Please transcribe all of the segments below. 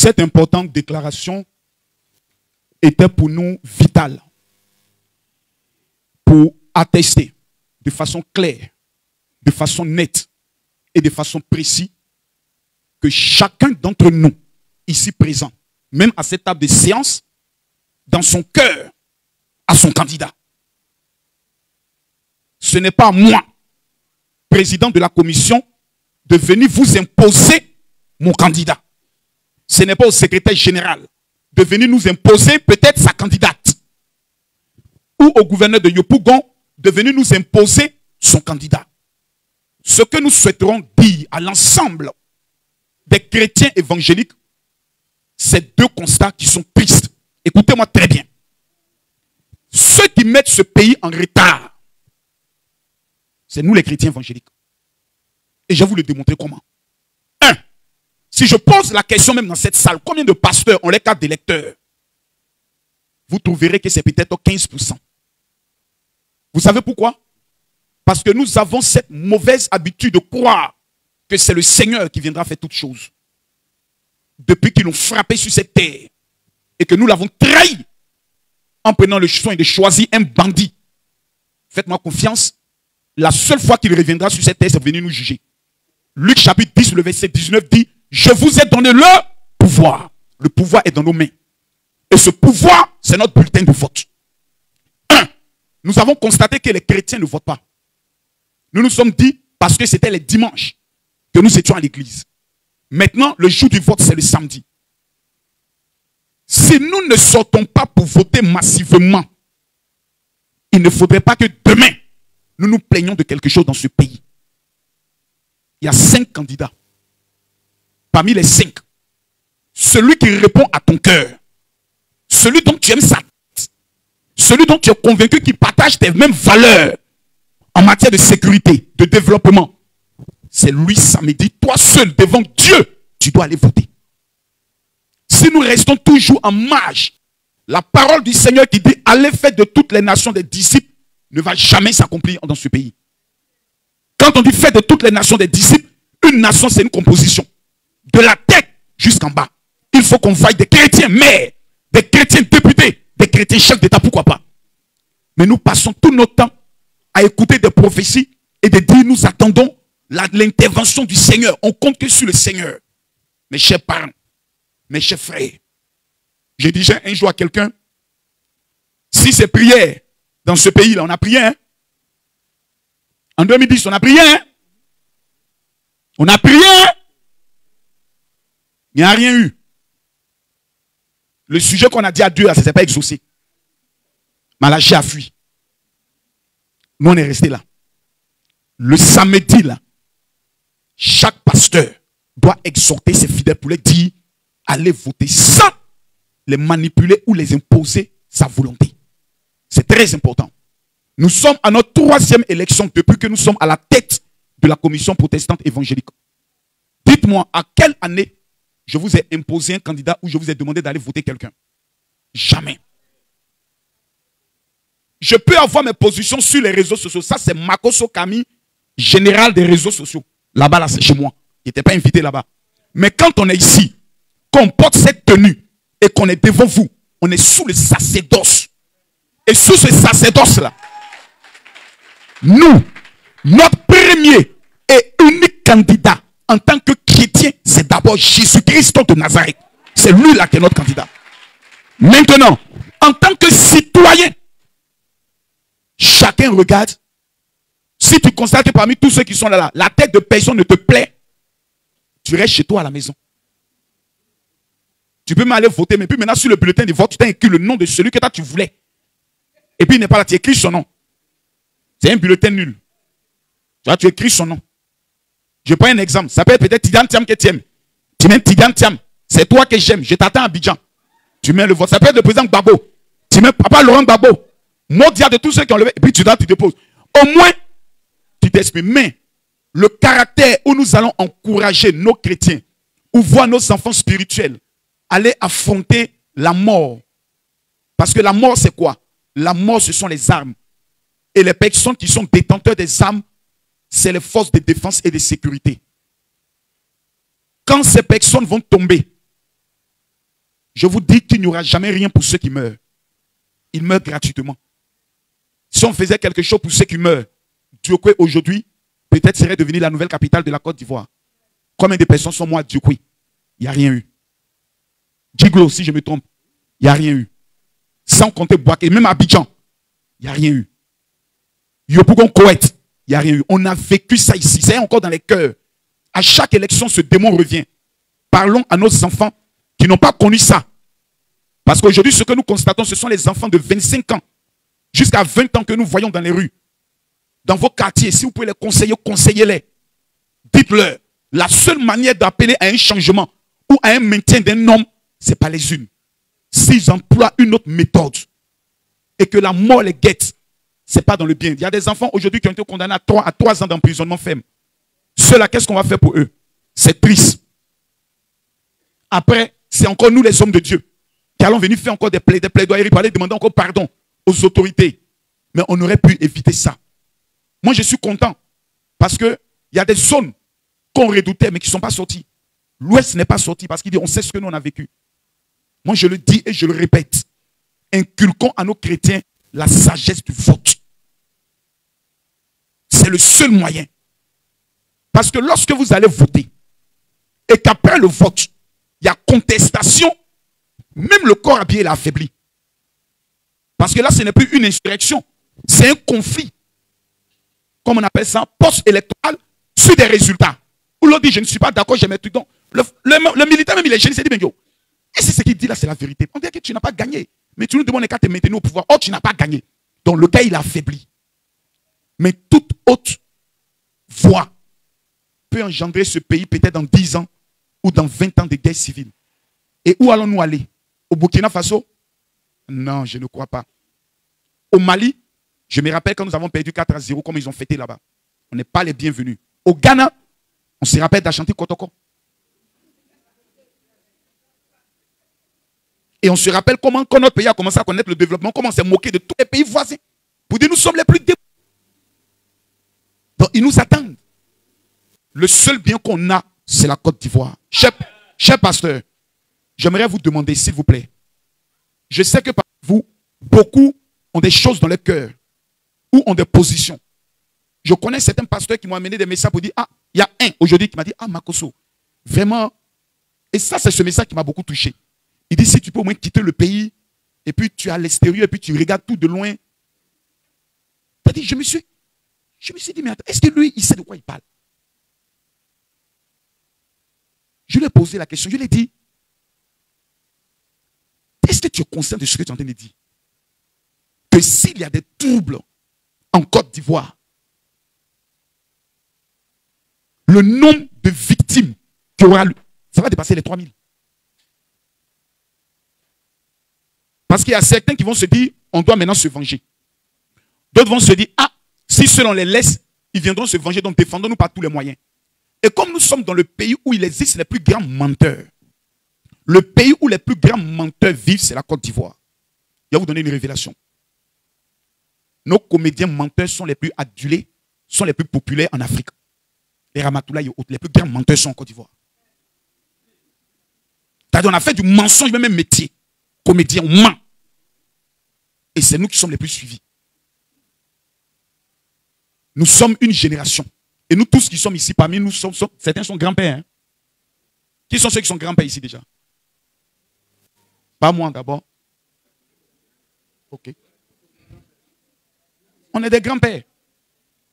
Cette importante déclaration était pour nous vitale pour attester de façon claire, de façon nette et de façon précise que chacun d'entre nous, ici présent, même à cette table de séance, dans son cœur, a son candidat. Ce n'est pas moi, président de la commission, de venir vous imposer mon candidat. Ce n'est pas au secrétaire général de venir nous imposer peut-être sa candidate. Ou au gouverneur de Yopougon de venir nous imposer son candidat. Ce que nous souhaiterons dire à l'ensemble des chrétiens évangéliques, c'est deux constats qui sont tristes. Écoutez-moi très bien. Ceux qui mettent ce pays en retard, c'est nous les chrétiens évangéliques. Et je vais vous le démontrer comment. Si je pose la question même dans cette salle, combien de pasteurs ont les cartes d'électeurs? Vous trouverez que c'est peut-être 15%. Vous savez pourquoi? Parce que nous avons cette mauvaise habitude de croire que c'est le Seigneur qui viendra faire toutes choses. Depuis qu'ils l'ont frappé sur cette terre et que nous l'avons trahi en prenant le soin de choisir un bandit. Faites-moi confiance, la seule fois qu'il reviendra sur cette terre, c'est venir nous juger. Luc chapitre 10, le verset 19 dit: je vous ai donné le pouvoir. Le pouvoir est dans nos mains. Et ce pouvoir, c'est notre bulletin de vote. Nous avons constaté que les chrétiens ne votent pas. Nous nous sommes dit, parce que c'était les dimanches que nous étions à l'église. Maintenant, le jour du vote, c'est le samedi. Si nous ne sortons pas pour voter massivement, il ne faudrait pas que demain, nous nous plaignions de quelque chose dans ce pays. Il y a 5 candidats. Parmi les 5, celui qui répond à ton cœur, celui dont tu aimes sa tête, celui dont tu es convaincu qu'il partage tes mêmes valeurs en matière de sécurité, de développement, c'est lui samedi. Toi seul, devant Dieu, tu dois aller voter. Si nous restons toujours en marge, la parole du Seigneur qui dit allez faire de toutes les nations des disciples ne va jamais s'accomplir dans ce pays. Quand on dit faire de toutes les nations des disciples, une nation c'est une composition. De la tête jusqu'en bas. Il faut qu'on faille des chrétiens maires, des chrétiens députés, des chrétiens chefs d'État, pourquoi pas. Mais nous passons tout notre temps à écouter des prophéties et de dire nous attendons l'intervention du Seigneur. On compte que sur le Seigneur. Mes chers parents, mes chers frères, j'ai dit un jour à quelqu'un, si c'est prière dans ce pays-là, on a prié, hein? En 2010, on a prié, hein? On a prié, hein? Il n'y a rien eu. Le sujet qu'on a dit à Dieu, ça ne s'est pas exaucé. Malachie a fui. Nous, on est resté là. Le samedi, là, chaque pasteur doit exhorter ses fidèles pour leur dire allez voter sans les manipuler ou les imposer sa volonté. C'est très important. Nous sommes à notre 3e élection depuis que nous sommes à la tête de la commission protestante évangélique. Dites-moi, à quelle année je vous ai imposé un candidat ou je vous ai demandé d'aller voter quelqu'un? Jamais. Je peux avoir mes positions sur les réseaux sociaux. Ça, c'est Makoso Kami, général des réseaux sociaux. Là-bas, là, c'est chez moi. Il n'était pas invité là-bas. Mais quand on est ici, qu'on porte cette tenue et qu'on est devant vous, on est sous le sacerdoce. Et sous ce sacerdoce-là, nous, notre premier et unique candidat en tant que chrétien, c'est d'abord Jésus-Christ de Nazareth. C'est lui là qui est notre candidat. Maintenant, en tant que citoyen, chacun regarde. Si tu constates que parmi tous ceux qui sont là, la tête de personne ne te plaît, tu restes chez toi à la maison. Tu peux m'aller voter, mais puis maintenant sur le bulletin de vote, tu t'as écrit le nom de celui que toi tu voulais. Et puis il n'est pas là, tu écris son nom. C'est un bulletin nul. Tu vois, tu écris son nom. Je prends un exemple. Ça peut être peut-être Tidiane Thiam que tu aimes. Tu mets Tidiane Thiam. C'est toi que j'aime. Je t'attends à Abidjan. Tu mets le vote. Ça peut être le président Gbagbo. Tu mets Papa Laurent Gbagbo. Maudia de tous ceux qui ont levé. Et puis tu déposes. Au moins, tu t'exprimes. Mais le caractère où nous allons encourager nos chrétiens ou voir nos enfants spirituels aller affronter la mort. Parce que la mort, c'est quoi? La mort, ce sont les armes. Et les personnes qui sont détenteurs des armes, c'est les forces de défense et de sécurité. Quand ces personnes vont tomber, Je vous dis qu'il n'y aura jamais rien pour ceux qui meurent. Ils meurent gratuitement. Si on faisait quelque chose pour ceux qui meurent, Diokwe aujourd'hui, peut-être serait devenu la nouvelle capitale de la Côte d'Ivoire. Combien de personnes sont mortes à Diokwe? Il n'y a rien eu. Djiglo, si je me trompe, il n'y a rien eu. Sans compter Boaké, même Abidjan, il n'y a rien eu. Yopougon Koweït, il n'y a rien eu. On a vécu ça ici, c'est encore dans les cœurs. À chaque élection, ce démon revient. Parlons à nos enfants qui n'ont pas connu ça. Parce qu'aujourd'hui, ce que nous constatons, ce sont les enfants de 25 ans jusqu'à 20 ans que nous voyons dans les rues. Dans vos quartiers, si vous pouvez les conseiller, conseillez-les. Dites-leur, la seule manière d'appeler à un changement ou à un maintien d'un homme, ce n'est pas les unes. S'ils emploient une autre méthode et que la mort les guette, ce n'est pas dans le bien. Il y a des enfants aujourd'hui qui ont été condamnés à 3 ans d'emprisonnement ferme. Ceux-là, qu'est-ce qu'on va faire pour eux? C'est triste. Après, c'est encore nous les hommes de Dieu qui allons venir faire encore des plaidoyeries pour aller demander encore pardon aux autorités. Mais on aurait pu éviter ça. Moi, je suis content parce qu'il y a des zones qu'on redoutait mais qui ne sont pas sorties. L'Ouest n'est pas sorti parce qu'il dit on sait ce que nous on a vécu. Moi, je le dis et je le répète. Inculquons à nos chrétiens la sagesse du vote. C'est le seul moyen. Parce que lorsque vous allez voter et qu'après le vote, il y a contestation, même le corps habillé est affaibli. Parce que là, ce n'est plus une insurrection, c'est un conflit. Comme on appelle ça, post-électoral sur des résultats. Où l'on dit, je ne suis pas d'accord, j'ai mes trucs. Donc, le militaire, même il est gêné, il s'est dit, ben yo, et si ce qu'il dit là, c'est la vérité. On dit que tu n'as pas gagné. Mais tu nous demandes qu'à te maintenir au pouvoir. Oh, tu n'as pas gagné. Donc le gars, il a affaibli. Mais toute autre voie peut engendrer ce pays peut-être dans 10 ans ou dans 20 ans de guerre civile. Et où allons-nous aller? Au Burkina Faso? Non, je ne crois pas. Au Mali, je me rappelle quand nous avons perdu 4-0, comme ils ont fêté là-bas. On n'est pas les bienvenus. Au Ghana, on se rappelle d'Ashanti Kotoko. Et on se rappelle comment quand notre pays a commencé à connaître le développement, comment on s'est moqué de tous les pays voisins. Pour dire nous sommes les plus développés. Donc ils nous attendent. Le seul bien qu'on a, c'est la Côte d'Ivoire. Cher pasteur, j'aimerais vous demander, s'il vous plaît. Je sais que parmi vous, beaucoup ont des choses dans leur cœur ou ont des positions. Je connais certains pasteurs qui m'ont amené des messages pour dire, ah, il y a un aujourd'hui qui m'a dit, ah, Makoso, vraiment. Et ça, c'est ce message qui m'a beaucoup touché. Il dit, si tu peux au moins quitter le pays, et puis tu es à l'extérieur, et puis tu regardes tout de loin. C'est-à-dire, je me suis dit, mais attends, est-ce que lui, il sait de quoi il parle? Je lui ai posé la question, je lui ai dit, est-ce que tu es conscient de ce que tu es en train de dire? Que s'il y a des troubles en Côte d'Ivoire, le nombre de victimes qui aura, ça va dépasser les 3000. Parce qu'il y a certains qui vont se dire, on doit maintenant se venger. D'autres vont se dire, ah, si ceux on les laisse, ils viendront se venger, donc défendons-nous par tous les moyens. Et comme nous sommes dans le pays où il existe les plus grands menteurs, le pays où les plus grands menteurs vivent, c'est la Côte d'Ivoire. Je vais vous donner une révélation. Nos comédiens menteurs sont les plus adulés, sont les plus populaires en Afrique. Les Ramatoulaye et autres, les plus grands menteurs sont en Côte d'Ivoire. C'est-à-dire, on a fait du mensonge, même métier. Comédien, on ment. Et c'est nous qui sommes les plus suivis. Nous sommes une génération. Et nous tous qui sommes ici, parmi nous, certains sont grands-pères. Hein? Qui sont ceux qui sont grands-pères ici déjà? Pas moi d'abord. Ok. On est des grands-pères.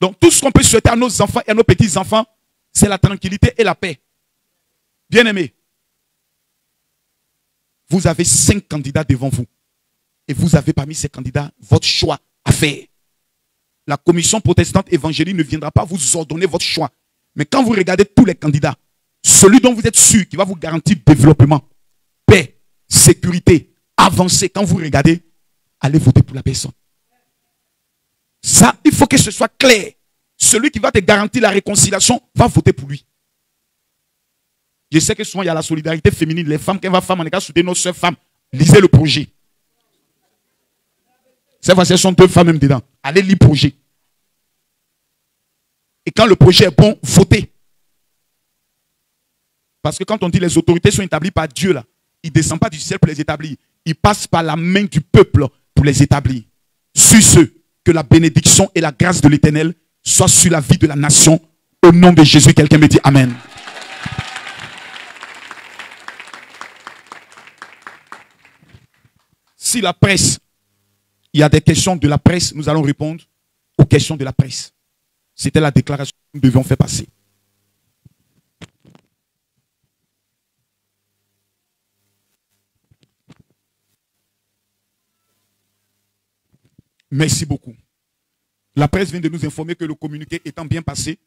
Donc tout ce qu'on peut souhaiter à nos enfants et à nos petits-enfants, c'est la tranquillité et la paix. Bien-aimés, vous avez 5 candidats devant vous. Et vous avez parmi ces candidats votre choix à faire. La commission protestante évangélique ne viendra pas vous ordonner votre choix. Mais quand vous regardez tous les candidats, celui dont vous êtes sûr qui va vous garantir développement, paix, sécurité, avancée, quand vous regardez, allez voter pour la personne. Ça, il faut que ce soit clair. Celui qui va te garantir la réconciliation, va voter pour lui. Je sais que souvent il y a la solidarité féminine. Les femmes, quand on est qu'à soutenir nos soeurs femmes, lisez le projet. Ces fois-ci, sont 2 femmes même dedans. Allez lire le projet. Et quand le projet est bon, votez. Parce que quand on dit les autorités sont établies par Dieu, là, il ne descend pas du ciel pour les établir. Il passe par la main du peuple pour les établir. Sur ce, que la bénédiction et la grâce de l'Éternel soient sur la vie de la nation. Au nom de Jésus, quelqu'un me dit Amen. Si la presse, il y a des questions de la presse, nous allons répondre aux questions de la presse. C'était la déclaration que nous devions faire passer. Merci beaucoup. La presse vient de nous informer que le communiqué étant bien passé,